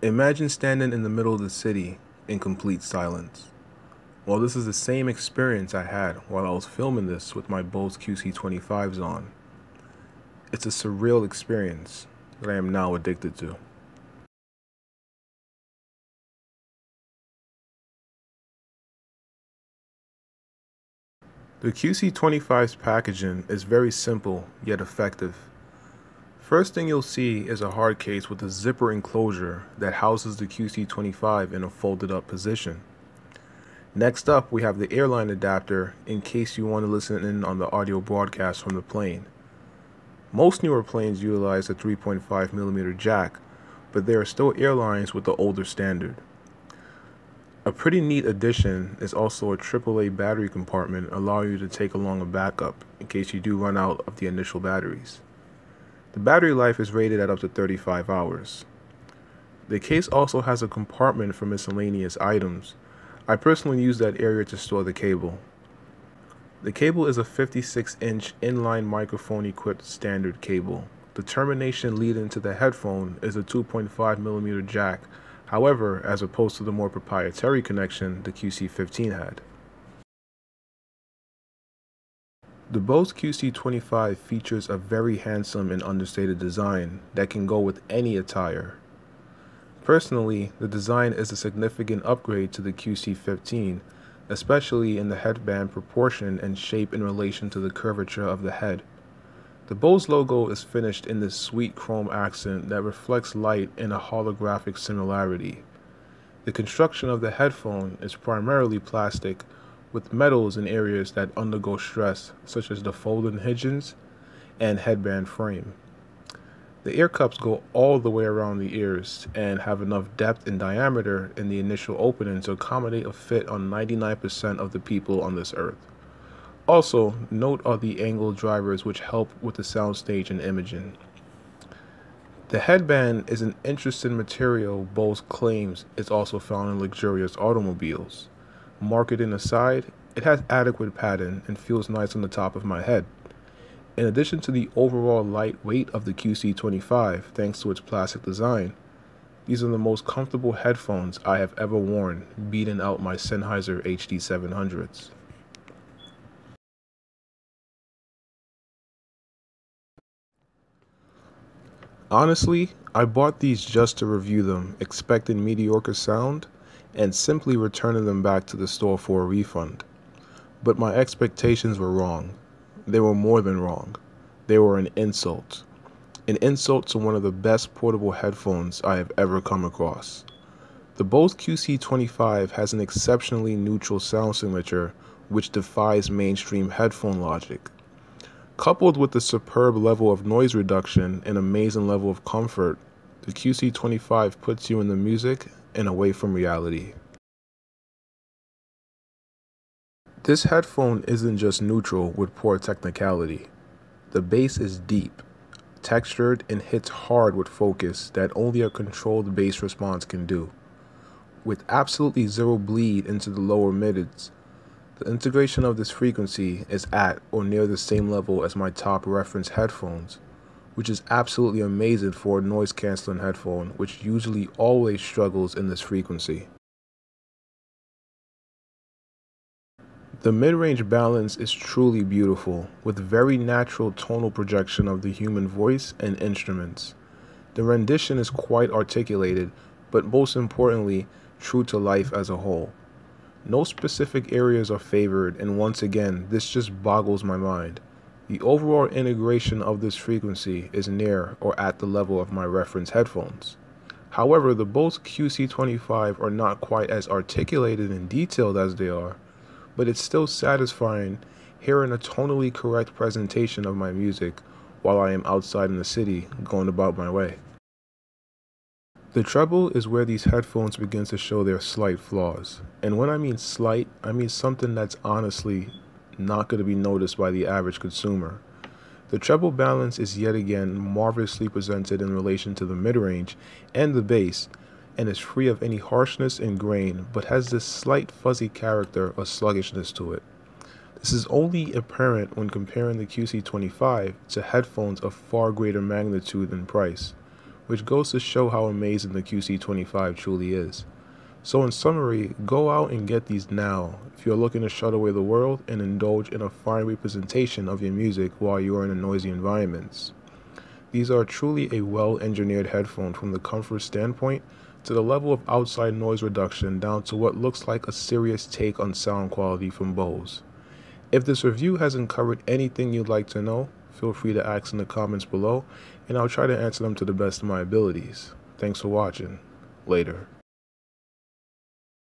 Imagine standing in the middle of the city in complete silence. Well, this is the same experience I had while I was filming this with my Bose QC25s on. It's a surreal experience that I am now addicted to. The QC25's packaging is very simple yet effective. First thing you'll see is a hard case with a zipper enclosure that houses the QC25 in a folded up position. Next up, we have the airline adapter in case you want to listen in on the audio broadcast from the plane. Most newer planes utilize a 3.5mm jack, but there are still airlines with the older standard. A pretty neat addition is also a AAA battery compartment allowing you to take along a backup in case you do run out of the initial batteries. The battery life is rated at up to 35 hours. The case also has a compartment for miscellaneous items. I personally use that area to store the cable. The cable is a 56-inch inline microphone equipped standard cable. The termination leading to the headphone is a 2.5mm jack, however, as opposed to the more proprietary connection the QC15 had. The Bose QC25 features a very handsome and understated design that can go with any attire. Personally, the design is a significant upgrade to the QC15, especially in the headband proportion and shape in relation to the curvature of the head. The Bose logo is finished in this sweet chrome accent that reflects light in a holographic similarity. The construction of the headphone is primarily plastic, with metals in areas that undergo stress, such as the folding hinges and headband frame. The ear cups go all the way around the ears and have enough depth and diameter in the initial opening to accommodate a fit on 99% of the people on this earth. Also, note are the angle drivers which help with the soundstage and imaging. The headband is an interesting material Bose claims is also found in luxurious automobiles. Marketing aside, it has adequate padding and feels nice on the top of my head. In addition to the overall light weight of the QC25 thanks to its plastic design, these are the most comfortable headphones I have ever worn, beating out my Sennheiser HD700s. Honestly, I bought these just to review them, expecting mediocre sound, and simply returning them back to the store for a refund. But my expectations were wrong. They were more than wrong. They were an insult. An insult to one of the best portable headphones I have ever come across. The Bose QC25 has an exceptionally neutral sound signature which defies mainstream headphone logic. Coupled with the superb level of noise reduction and amazing level of comfort, the QC25 puts you in the music and away from reality. This headphone isn't just neutral with poor technicality. The bass is deep, textured, and hits hard with focus that only a controlled bass response can do. With absolutely zero bleed into the lower mids, the integration of this frequency is at or near the same level as my top reference headphones, which is absolutely amazing for a noise cancelling headphone which usually always struggles in this frequency. The mid-range balance is truly beautiful, with very natural tonal projection of the human voice and instruments. The rendition is quite articulated, but most importantly, true to life as a whole. No specific areas are favored, and once again, this just boggles my mind. The overall integration of this frequency is near or at the level of my reference headphones. However, the Bose QC25 are not quite as articulated and detailed as they are, but it's still satisfying hearing a tonally correct presentation of my music while I am outside in the city going about my way. The treble is where these headphones begin to show their slight flaws. And when I mean slight, I mean something that's honestly not going to be noticed by the average consumer. The treble balance is yet again marvelously presented in relation to the mid-range and the bass, and is free of any harshness and grain, but has this slight fuzzy character or sluggishness to it. This is only apparent when comparing the QC25 to headphones of far greater magnitude and price, which goes to show how amazing the QC25 truly is. So in summary, go out and get these now if you're looking to shut away the world and indulge in a fine representation of your music while you are in noisy environments. These are truly a well-engineered headphone from the comfort standpoint to the level of outside noise reduction down to what looks like a serious take on sound quality from Bose. If this review hasn't covered anything you'd like to know, feel free to ask in the comments below and I'll try to answer them to the best of my abilities. Thanks for watching. Later.